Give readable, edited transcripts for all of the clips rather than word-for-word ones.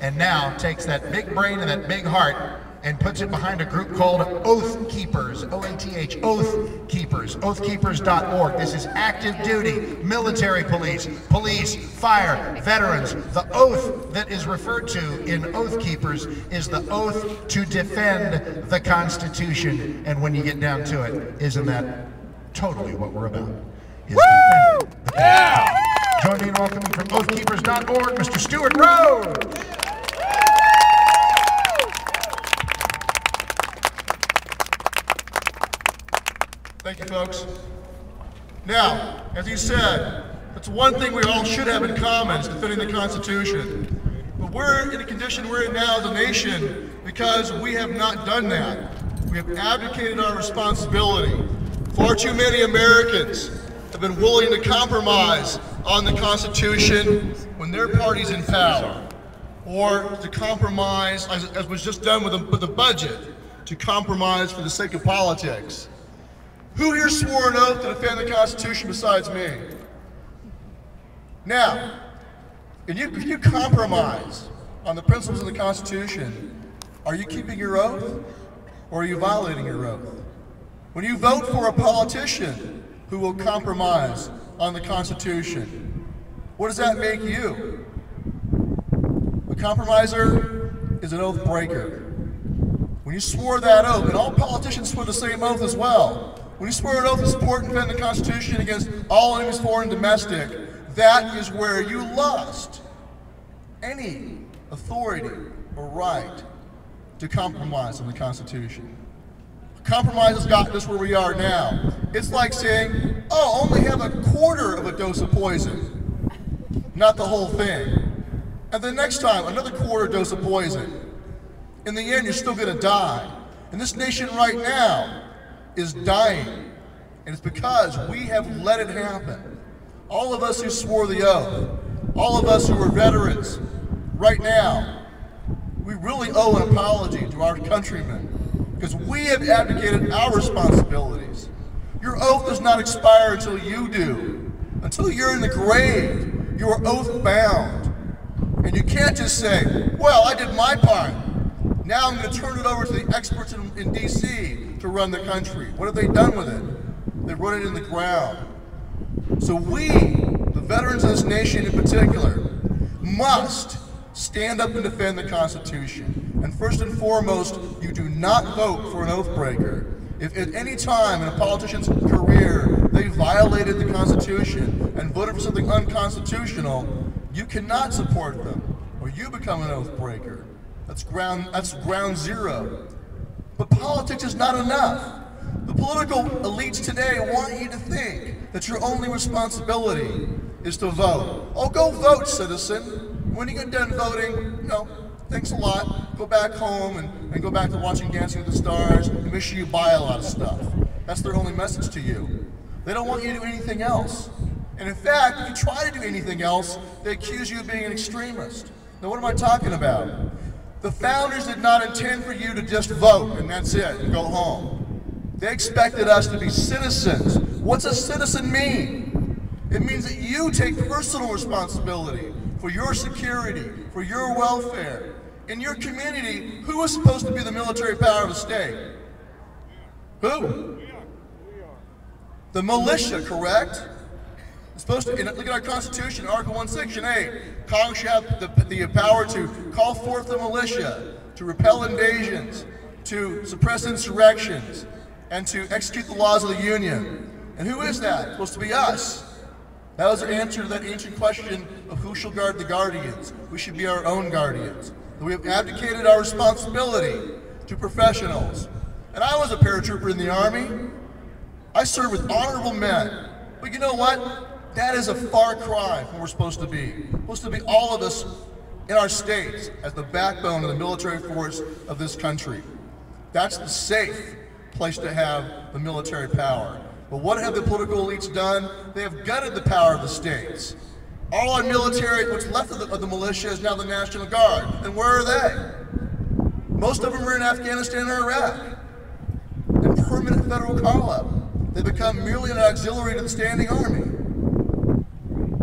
and now takes that big brain and that big heart and puts it behind a group called Oathkeepers, O-A-T-H, Oathkeepers, oathkeepers.org. This is active duty, military police, fire, veterans. The oath that is referred to in Oathkeepers is the oath to defend the Constitution. And when you get down to it, isn't that totally what we're about? Is defending the Constitution. Join me in welcoming from oathkeepers.org, Mr. Stewart Rhodes. Thank you, folks. Now, as he said, that's one thing we all should have in common, is defending the Constitution. But we're in the condition we're in now as a nation because we have not done that. We have abdicated our responsibility. Far too many Americans have been willing to compromise on the Constitution when their party's in power, or to compromise, as was just done with the budget, to compromise for the sake of politics. Who here swore an oath to defend the Constitution besides me? Now, if you compromise on the principles of the Constitution, are you keeping your oath, or are you violating your oath? When you vote for a politician who will compromise on the Constitution, what does that make you? A compromiser is an oath breaker. When you swore that oath, and all politicians swore the same oath as well, when you swear an oath to support and defend the Constitution against all enemies, foreign and domestic, that is where you lost any authority or right to compromise on the Constitution. Compromise has gotten us where we are now. It's like saying, oh, only have a quarter of a dose of poison, not the whole thing. And the next time, another quarter dose of poison. In the end, you're still gonna die. And this nation right now is dying, and it's because we have let it happen. All of us who swore the oath, all of us who are veterans, right now, we really owe an apology to our countrymen, because we have abdicated our responsibilities. Your oath does not expire until you do. Until you're in the grave, you are oath bound. And you can't just say, well, I did my part. Now I'm going to turn it over to the experts in D.C. to run the country. What have they done with it? They run it in the ground. So we, the veterans of this nation in particular, must stand up and defend the Constitution. And first and foremost, you do not vote for an oath breaker. If at any time in a politician's career they violated the Constitution and voted for something unconstitutional, you cannot support them, or you become an oath breaker. That's ground zero. But politics is not enough. The political elites today want you to think that your only responsibility is to vote. Oh, go vote, citizen. When you get done voting, thanks a lot. Go back home and go back to watching Dancing with the Stars and make sure you buy a lot of stuff. That's their only message to you. They don't want you to do anything else. And in fact, if you try to do anything else, they accuse you of being an extremist. Now, what am I talking about? The founders did not intend for you to just vote and that's it, and go home. They expected us to be citizens. What's a citizen mean? It means that you take personal responsibility for your security, for your welfare. In your community, who is supposed to be the military power of the state? Who? The militia, correct? It's supposed to, look at our Constitution, Article 1, Section 8. Congress should have the power to call forth the militia, to repel invasions, to suppress insurrections, and to execute the laws of the Union. And who is that? It's supposed to be us. That was the answer to that ancient question of who shall guard the guardians. We should be our own guardians. We have abdicated our responsibility to professionals. And I was a paratrooper in the Army. I served with honorable men. But you know what? That is a far cry from where we're supposed to be. We're supposed to be all of us in our states as the backbone of the military force of this country. That's the safe place to have the military power. But what have the political elites done? They have gutted the power of the states. All our military, what's left of the militia is now the National Guard. And where are they? Most of them are in Afghanistan or Iraq. In permanent federal call-up. They become merely an auxiliary to the standing army.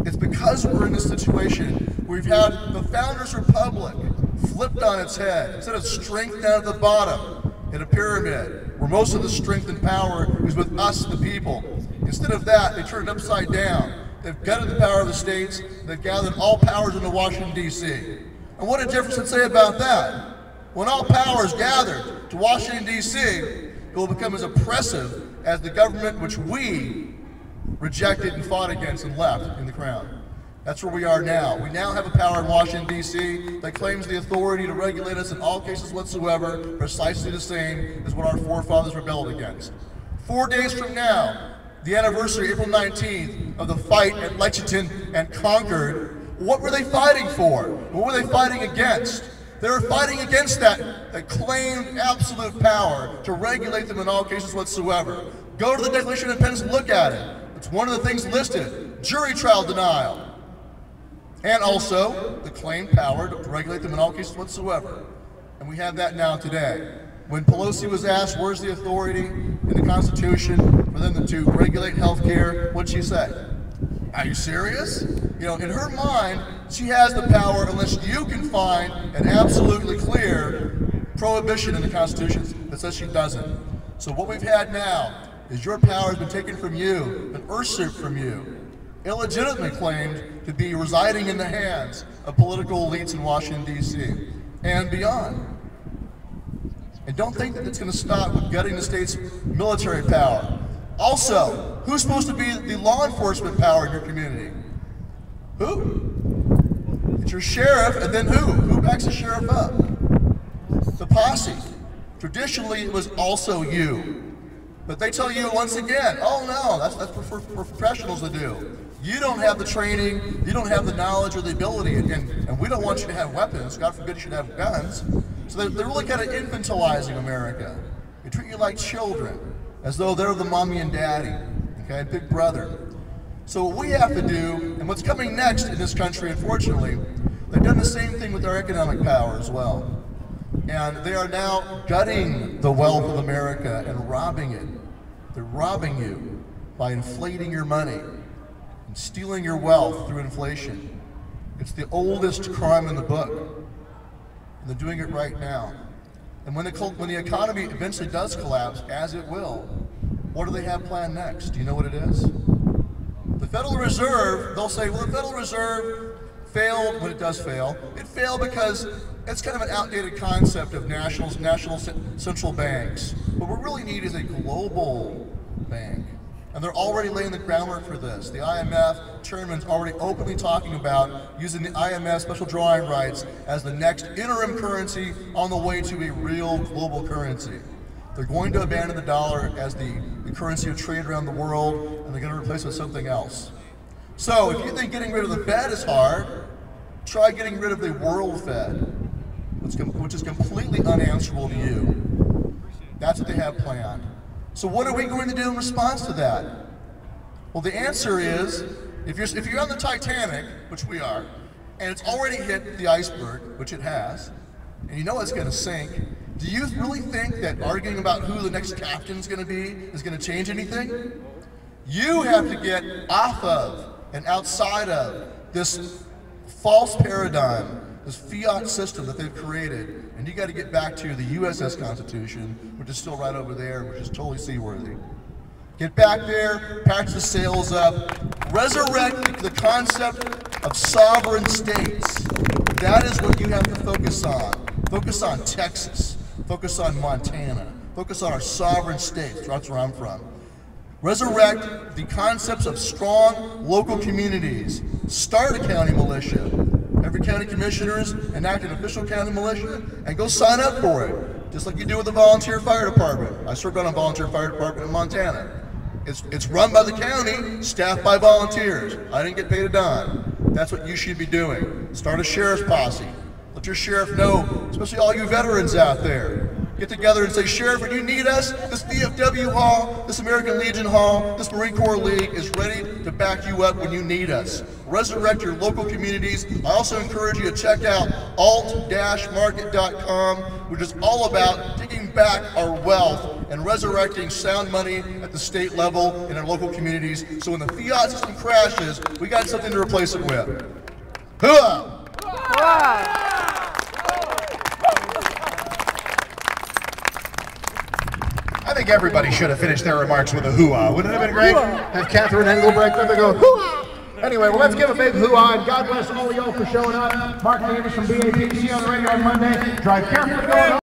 It's because we're in this situation where we've had the Founders Republic flipped on its head. Instead of strength down at the bottom in a pyramid, where most of the strength and power is with us, the people, instead of that, they turned it upside down. They've gutted the power of the states. They've gathered all powers into Washington, D.C. And what a difference to say about that. When all power is gathered to Washington, D.C., it will become as oppressive as the government which we rejected and fought against and left in the crown. That's where we are now. We now have a power in Washington, D.C. that claims the authority to regulate us in all cases whatsoever, precisely the same as what our forefathers rebelled against. 4 days from now, the anniversary, April 19th, of the fight at Lexington and Concord, what were they fighting for? What were they fighting against? They were fighting against that claimed absolute power to regulate them in all cases whatsoever. Go to the Declaration of Independence and look at it. It's one of the things listed. Jury trial denial. And also the claimed power to regulate them in all cases whatsoever. And we have that now today. When Pelosi was asked, where's the authority in the Constitution for them to regulate health care, what'd she say? Are you serious? You know, in her mind, she has the power unless you can find an absolutely clear prohibition in the Constitution that says she doesn't. So what we've had now is your power has been taken from you, been usurped from you, illegitimately claimed to be residing in the hands of political elites in Washington, D.C. and beyond. And don't think that it's going to stop with gutting the state's military power. Also, who's supposed to be the law enforcement power in your community? Who? It's your sheriff, and then who? Who backs the sheriff up? The posse. Traditionally, it was also you. But they tell you once again, oh no, that's for professionals to do. You don't have the training, you don't have the knowledge or the ability, and we don't want you to have weapons. God forbid you should have guns. So they're really kind of infantilizing America. They treat you like children, as though they're the mommy and daddy, okay, big brother. So what we have to do, and what's coming next in this country, unfortunately, they've done the same thing with our economic power as well. And they are now gutting the wealth of America and robbing it. They're robbing you by inflating your money and stealing your wealth through inflation. It's the oldest crime in the book. And they're doing it right now. And when the economy eventually does collapse, as it will, what do they have planned next? Do you know what it is? The Federal Reserve, they'll say, well, the Federal Reserve failed when it does fail. It failed because it's kind of an outdated concept of national central banks. What we really need is a global bank. And they're already laying the groundwork for this. The IMF chairman's already openly talking about using the IMF special drawing rights as the next interim currency on the way to a real global currency. They're going to abandon the dollar as the currency of trade around the world, and they're going to replace it with something else. So if you think getting rid of the Fed is hard, try getting rid of the World Fed, which is completely unanswerable to you. That's what they have planned. So what are we going to do in response to that? Well, the answer is, if you're on the Titanic, which we are, and it's already hit the iceberg, which it has, and you know it's going to sink, do you really think that arguing about who the next captain's going to be is going to change anything? You have to get off of and outside of this false paradigm, this fiat system that they've created, and you got to get back to the USS Constitution, which is still right over there, which is totally seaworthy. Get back there, patch the sails up, resurrect the concept of sovereign states. That is what you have to focus on. Focus on Texas, focus on Montana, focus on our sovereign states. That's where I'm from. Resurrect the concepts of strong local communities. Start a county militia. Every county commissioners enact an official county militia and go sign up for it, just like you do with the volunteer fire department. I served on a volunteer fire department in Montana. It's run by the county, staffed by volunteers. I didn't get paid a dime. That's what you should be doing. Start a sheriff's posse. Let your sheriff know, especially all you veterans out there. Get together and say, Sheriff, when you need us, this VFW Hall, this American Legion Hall, this Marine Corps League is ready to back you up when you need us. Resurrect your local communities. I also encourage you to check out alt-market.com, which is all about taking back our wealth and resurrecting sound money at the state level in our local communities. So when the fiat system crashes, we got something to replace it with. Hooah! think everybody should have finished their remarks with a hoo-ah. Wouldn't it have been great? Have Catherine Engelbrecht with her go, hoo-ah! Anyway, well, let's give a big hoo-ah, and God bless all of y'all for showing up. Mark Davis from BAP. See you on the radio on Monday. Drive carefully going on.